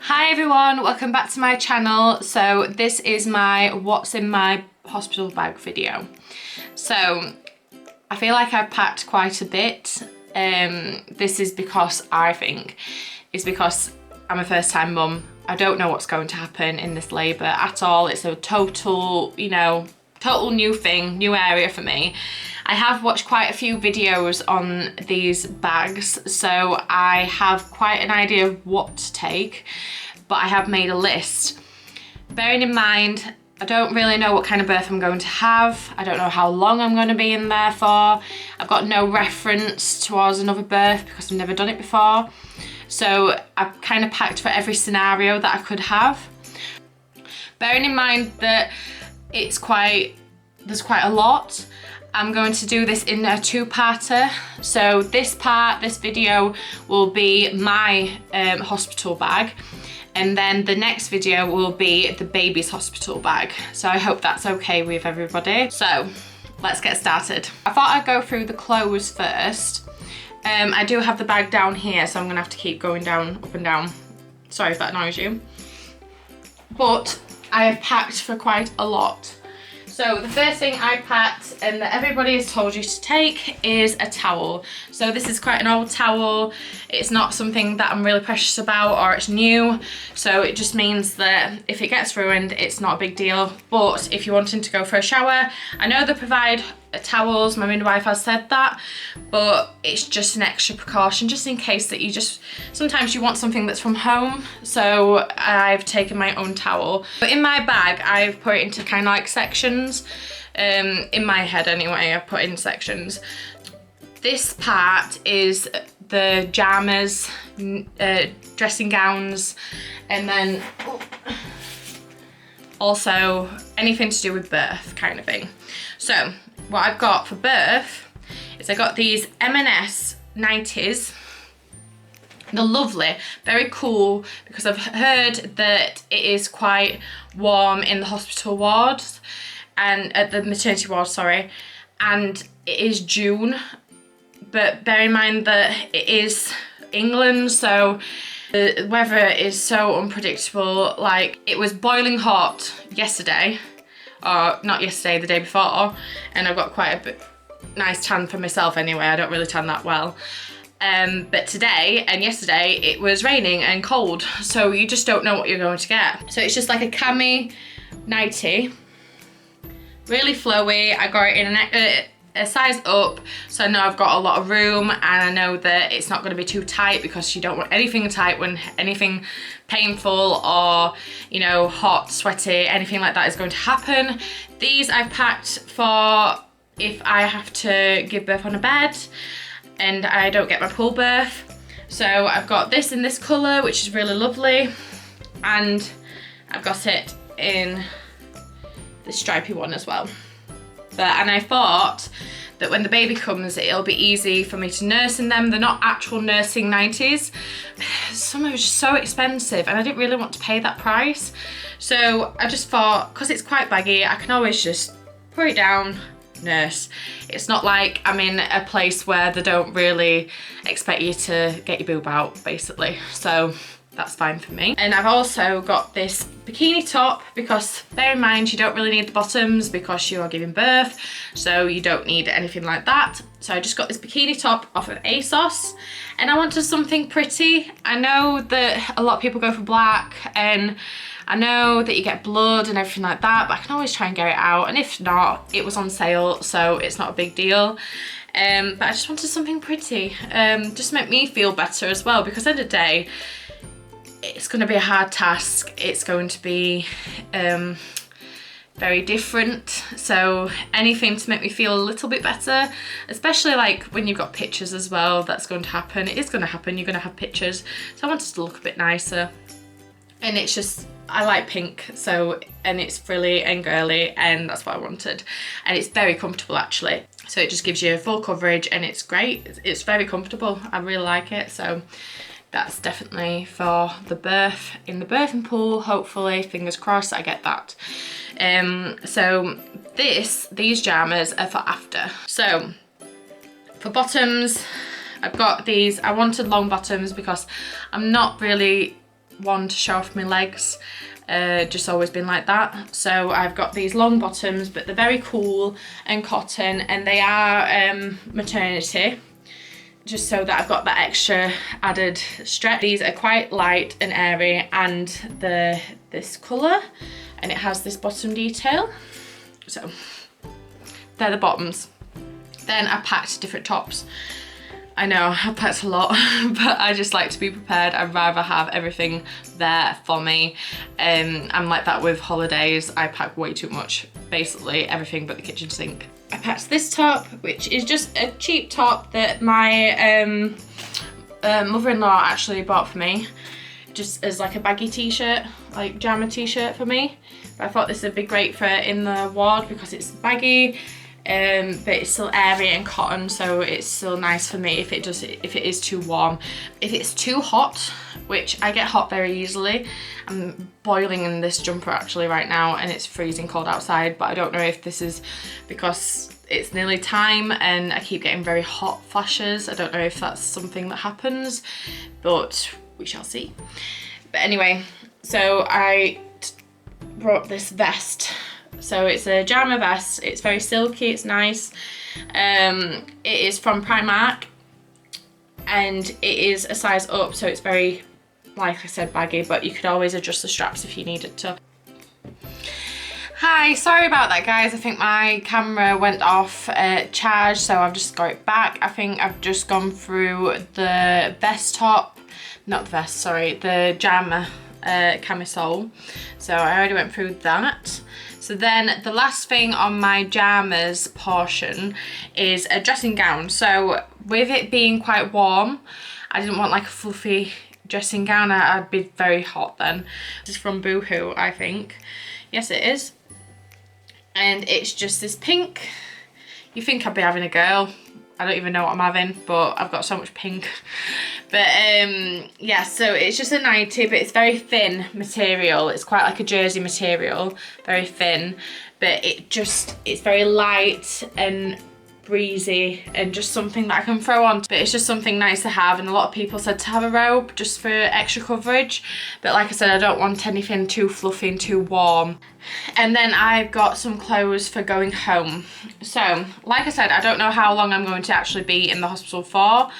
Hi everyone, welcome back to my channel. So this is my what's in my hospital bag video. So I feel like I've packed quite a bit. This is because because I'm a first time mum. I don't know what's going to happen in this labour at all. It's a total, total new thing, new area for me. I have watched quite a few videos on these bags, so I have quite an idea of what to take, but I have made a list. Bearing in mind, I don't really know what kind of birth I'm going to have. I don't know how long I'm going to be in there for. I've got no reference towards another birth because I've never done it before. So I've kind of packed for every scenario that I could have. Bearing in mind that there's quite a lot, I'm going to do this in a two-parter. So this video will be my hospital bag, and then the next video will be the baby's hospital bag. So I hope that's okay with everybody. So let's get started. I thought I'd go through the clothes first. I do have the bag down here, so I'm gonna have to keep going down, up and down. Sorry if that annoys you. But I have packed for quite a lot. So the first thing I packed, and that everybody has told you to take, is a towel. So this is quite an old towel. It's not something that I'm really precious about, or it's new. So it just means that if it gets ruined, it's not a big deal. But if you're wanting to go for a shower, I know they provide towels, my midwife has said that, but it's just an extra precaution, just in case that sometimes you want something that's from home. So I've taken my own towel. But in my bag, I've put it into kind of like sections. In my head anyway, I've put in sections. This part is the pyjamas, dressing gowns, and then also anything to do with birth kind of thing. So what I've got for birth is I got these M&S 90s. They're lovely, very cool, because I've heard that it is quite warm in the hospital wards, and at the maternity ward, sorry, and it is June, but bear in mind that it is England, so the weather is so unpredictable. Like, it was boiling hot yesterday, or not yesterday, the day before, and I've got quite a nice tan for myself anyway. I don't really tan that well. But today and yesterday it was raining and cold, so you just don't know what you're going to get. So it's just like a cami nightie, really flowy. I got it in a size up, so I know I've got a lot of room, and I know that it's not going to be too tight, because you don't want anything tight when anything painful or, hot, sweaty, anything like that is going to happen. These I've packed for if I have to give birth on a bed and I don't get my pool birth. So I've got this in this colour, which is really lovely, and I've got it in this stripy one as well. And I thought that when the baby comes, it'll be easy for me to nurse in them. They're not actual nursing 90s. Some are just so expensive, and I didn't really want to pay that price. So I just thought, because it's quite baggy, I can always just put it down, nurse. It's not like I'm in a place where they don't really expect you to get your boob out, basically. So that's fine for me. And I've also got this bikini top, because bear in mind, you don't really need the bottoms because you are giving birth, so you don't need anything like that. So I just got this bikini top off of ASOS, and I wanted something pretty. I know that a lot of people go for black, and I know that you get blood and everything like that, but I can always try and get it out, and if not, it was on sale, so it's not a big deal. But I just wanted something pretty, just make me feel better as well, because at the end of the day, it's going to be a hard task. It's going to be very different. So anything to make me feel a little bit better, especially like when you've got pictures as well, that's going to happen. It is going to happen. You're going to have pictures. So I wanted to look a bit nicer. And it's just, I like pink, so, and it's frilly and girly, and that's what I wanted. And it's very comfortable actually. So it just gives you full coverage, and it's great. It's very comfortable. I really like it. So that's definitely for the birth, in the birthing pool, hopefully, fingers crossed I get that. So these pyjamas are for after. So for bottoms, I've got these. I wanted long bottoms because I'm not really one to show off my legs. Just always been like that. So I've got these long bottoms, but they're very cool and cotton, and they are maternity, just so that I've got that extra added stretch. These are quite light and airy, and this colour, and it has this bottom detail. So they're the bottoms. Then I packed different tops. I know, I packed a lot, but I just like to be prepared. I'd rather have everything there for me. I'm like that with holidays. I pack way too much, basically everything but the kitchen sink. I packed this top, which is just a cheap top that my mother-in-law actually bought for me, just as like a baggy t-shirt, like pajama t-shirt for me. But I thought this would be great for in the ward because it's baggy, but it's still airy and cotton, so it's still nice for me if it is too warm. If it's too hot, which I get hot very easily, I'm boiling in this jumper actually right now, and it's freezing cold outside, but I don't know if this is because it's nearly time and I keep getting very hot flashes. I don't know if that's something that happens, but we shall see. But anyway, so I brought this vest. So it's a pajama vest. It's very silky, it's nice. It is from Primark, and it is a size up, so it's very, like I said, baggy, but you could always adjust the straps if you needed to. Hi, sorry about that guys. I think my camera went off charge, so I've just got it back. I think I've just gone through the vest top, not the vest, sorry, the pajama camisole. So I already went through that. So then the last thing on my pajamas portion is a dressing gown. So with it being quite warm, I didn't want like a fluffy dressing gown. I'd be very hot then. This is from Boohoo, I think. Yes, it is. And it's just this pink. You think I'd be having a girl. I don't even know what I'm having, but I've got so much pink. But yeah, so it's just a 90, but it's very thin material. It's quite like a jersey material, very thin, but it's very light and breezy and just something that I can throw on. But it's just something nice to have, and a lot of people said to have a robe just for extra coverage. But like I said, I don't want anything too fluffy and too warm. And then I've got some clothes for going home. So like I said, I don't know how long I'm going to actually be in the hospital for.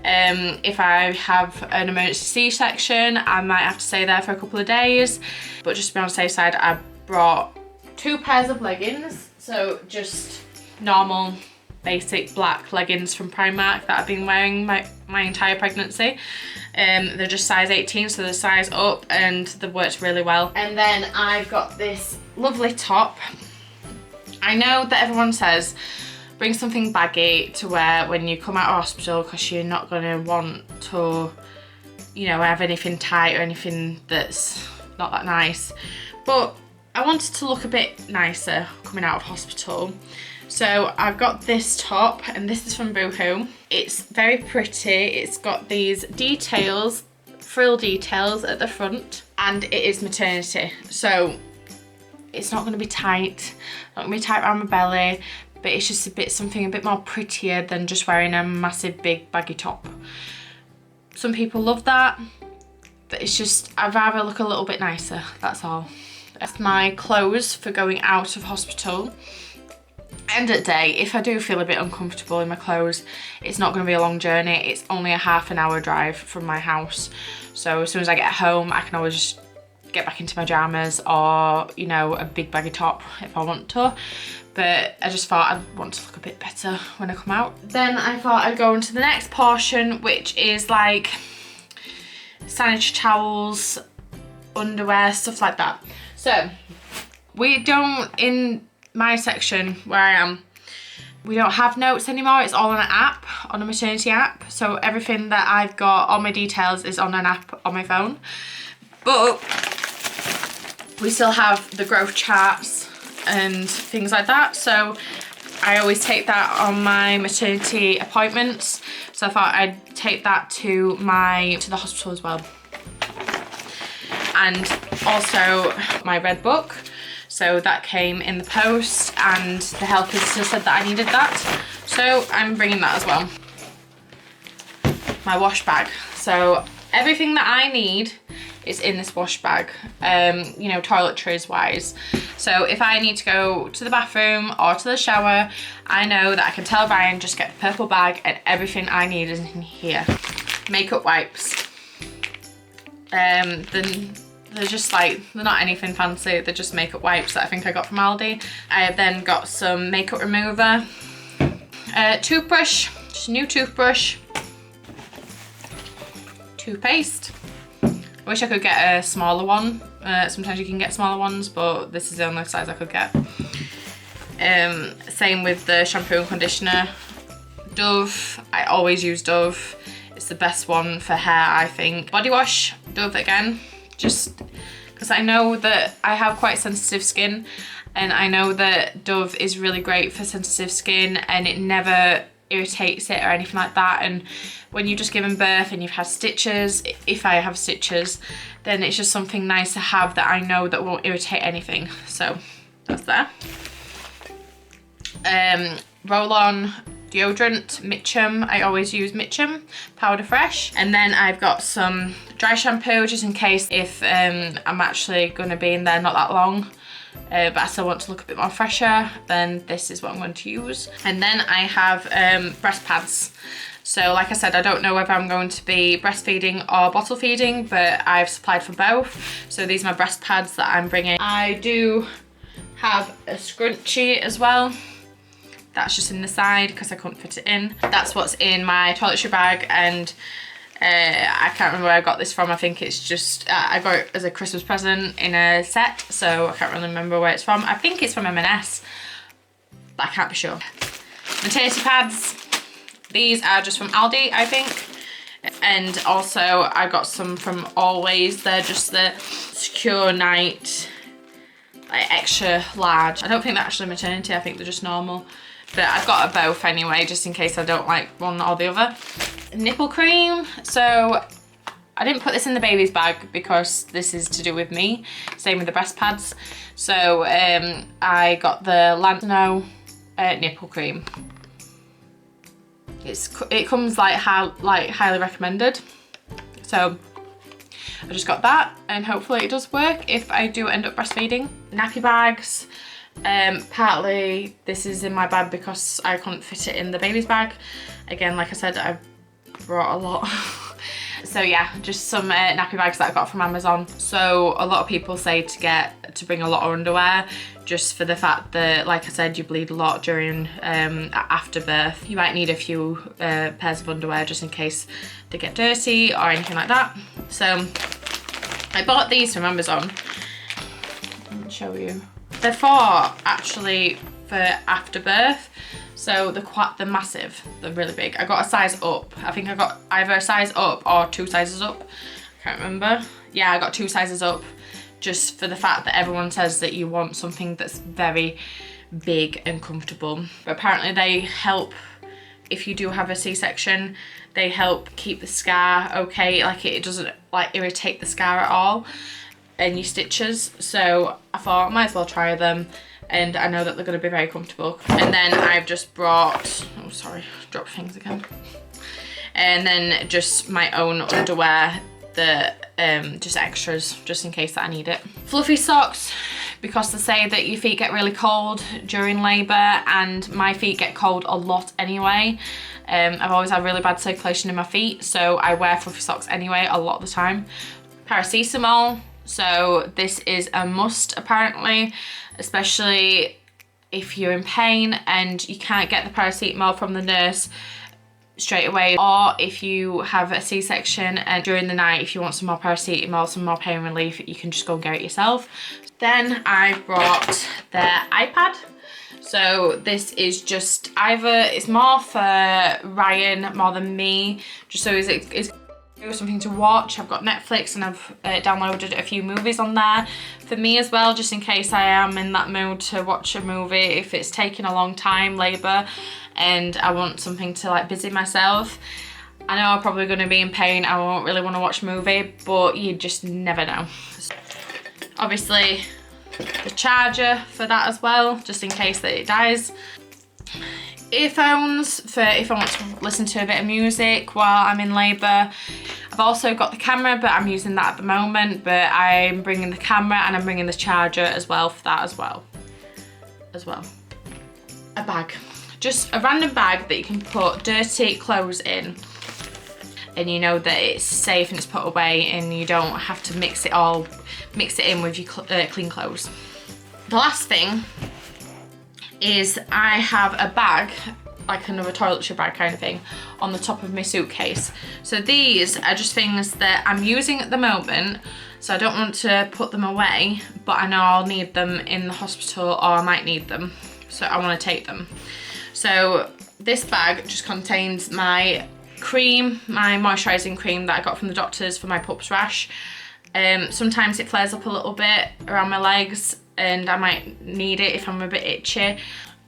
If I have an emergency C-section, I might have to stay there for a couple of days. But just to be on the safe side, I brought 2 pairs of leggings. So just normal basic black leggings from Primark that I've been wearing my entire pregnancy. They're just size 18, so they're size up, and they've worked really well. And then I've got this lovely top. I know that everyone says bring something baggy to wear when you come out of hospital because you're not going to want to, you know, have anything tight or anything that's not that nice. But I wanted to look a bit nicer coming out of hospital. So I've got this top, and this is from Boohoo. It's very pretty. It's got these details, frill details at the front, and it is maternity. So it's not going to be tight, not going to be tight around my belly, but it's just something a bit more prettier than just wearing a massive big baggy top. Some people love that, but it's just, I'd rather look a little bit nicer, that's all. That's my clothes for going out of hospital. End of the day, if I do feel a bit uncomfortable in my clothes, it's not going to be a long journey. It's only a half-an-hour drive from my house. So as soon as I get home, I can always just get back into my pajamas or, you know, a big baggy top if I want to. But I just thought I'd want to look a bit better when I come out. Then I thought I'd go into the next portion, which is like sanitary towels, underwear, stuff like that. So we don't, in my section where I am, we don't have notes anymore. It's all on an app, on a maternity app. So everything that I've got, all my details is on an app on my phone. But we still have the growth charts and things like that. So I always take that on my maternity appointments. So I thought I'd take that to the hospital as well. And also my red book. So that came in the post, and the health visitor said that I needed that. So I'm bringing that as well. My wash bag. So everything that I need is in this wash bag, you know, toiletries wise. So if I need to go to the bathroom or to the shower, I know that I can tell Ryan, just get the purple bag and everything I need is in here. Makeup wipes. Then they're just like, they're not anything fancy, they're just makeup wipes that I think I got from Aldi. I have then got some makeup remover, toothbrush, just a new toothbrush, toothpaste. I wish I could get a smaller one. Sometimes you can get smaller ones, but this is the only size I could get. Same with the shampoo and conditioner. Dove, I always use Dove. It's the best one for hair, I think. Body wash, Dove again, just because I know that I have quite sensitive skin, and I know that Dove is really great for sensitive skin and it never irritates it or anything like that. And when you've just given birth and you've had stitches, if I have stitches, then it's just something nice to have that I know that won't irritate anything. So that's there. Roll-on deodorant, Mitchum. I always use Mitchum Powder Fresh. And then I've got some dry shampoo just in case if I'm actually going to be in there not that long, but I still want to look a bit more fresher, then this is what I'm going to use. And then I have breast pads. So like I said, I don't know whether I'm going to be breastfeeding or bottle feeding, but I've supplied for both. So these are my breast pads that I'm bringing. I do have a scrunchie as well. That's just in the side because I couldn't fit it in. That's what's in my toiletry bag, and I can't remember where I got this from. I think it's just, I got it as a Christmas present in a set, so I can't really remember where it's from. I think it's from M&S, but I can't be sure. Maternity pads. These are just from Aldi, I think. And also I got some from Always. They're just the Secure Night, like extra large. I don't think they're actually maternity, I think they're just normal. But I've got both anyway, just in case I don't like one or the other. Nipple cream. So I didn't put this in the baby's bag because this is to do with me. Same with the breast pads. So I got the Lantano nipple cream. It comes like highly recommended. So I just got that, and hopefully it does work if I do end up breastfeeding. Nappy bags. Partly this is in my bag because I couldn't fit it in the baby's bag. Again, like I said, I brought a lot. So yeah, just some nappy bags that I got from Amazon. So a lot of people say to bring a lot of underwear, just for the fact that, like I said, you bleed a lot during after birth. You might need a few pairs of underwear just in case they get dirty or anything like that. So I bought these from Amazon. I'll show you. They're actually for after birth. So they're massive, they're really big. I got a size up. I think I got either a size up or 2 sizes up. I can't remember. Yeah, I got 2 sizes up, just for the fact that everyone says that you want something that's very big and comfortable. But apparently they help if you do have a C-section. They help keep the scar okay, like it doesn't like irritate the scar at all and your stitches. So I thought I might as well try them, and I know that they're going to be very comfortable. And then I've just brought, oh sorry, dropped things again. And then just my own underwear, just extras, just in case that I need it. Fluffy socks, because they say that your feet get really cold during labour, and my feet get cold a lot anyway. I've always had really bad circulation in my feet, so I wear fluffy socks anyway a lot of the time. Paracetamol. So this is a must apparently, especially if you're in pain and you can't get the paracetamol from the nurse straight away, or if you have a C-section and during the night, if you want some more paracetamol, some more pain relief, you can just go and get it yourself. Then I brought the iPad. So this is just it's more for Ryan more than me, just so it's something to watch. I've got Netflix and I've downloaded a few movies on there for me as well, just in case I am in that mood to watch a movie if it's taking a long time, labour, and I want something to like busy myself. I know I'm probably going to be in pain, I won't really want to watch a movie, but you just never know. Obviously the charger for that as well, just in case that it dies. Earphones for if I want to listen to a bit of music while I'm in labour. I I've also got the camera, but I'm using that at the moment, but I'm bringing the camera and I'm bringing the charger as well for that as well. A bag. Just a random bag that you can put dirty clothes in, and you know that it's safe and it's put away and you don't have to mix it in with your clean clothes. The last thing is I have a bag, like another toiletry bag kind of thing, on the top of my suitcase. So these are just things that I'm using at the moment, so I don't want to put them away, but I know I'll need them in the hospital, or I might need them, so I want to take them. So this bag just contains my cream, my moisturising cream that I got from the doctors for my pups rash. Sometimes it flares up a little bit around my legs and I might need it if I'm a bit itchy.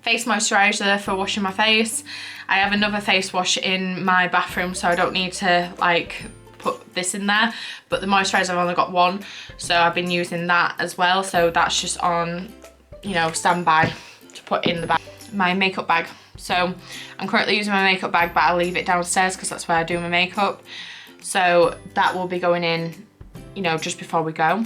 Face moisturiser for washing my face. I have another face wash in my bathroom, so I don't need to like put this in there, but the moisturiser I've only got one, so I've been using that as well, so that's just on, you know, standby to put in the bag. My makeup bag. So I'm currently using my makeup bag, but I'll leave it downstairs because that's where I do my makeup. So that will be going in, you know, just before we go.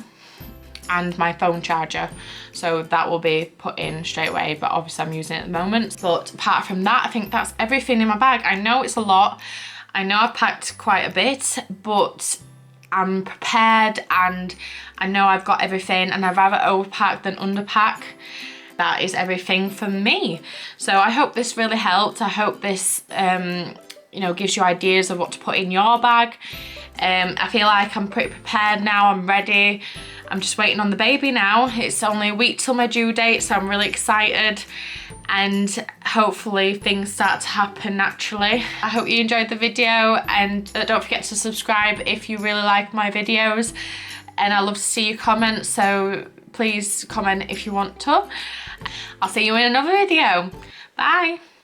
And my phone charger, so that will be put in straight away, but obviously I'm using it at the moment. But apart from that, I think that's everything in my bag. I know it's a lot, I know I've packed quite a bit, but I'm prepared and I know I've got everything, and I'd rather overpack than underpack. That is everything for me. So I hope this really helped. I hope this you know, gives you ideas of what to put in your bag. I feel like I'm pretty prepared now, I'm ready. I'm just waiting on the baby now. It's only a week till my due date, so I'm really excited, and hopefully things start to happen naturally. I hope you enjoyed the video, and don't forget to subscribe if you really like my videos, and I love to see your comments, so please comment if you want to. I'll see you in another video. Bye.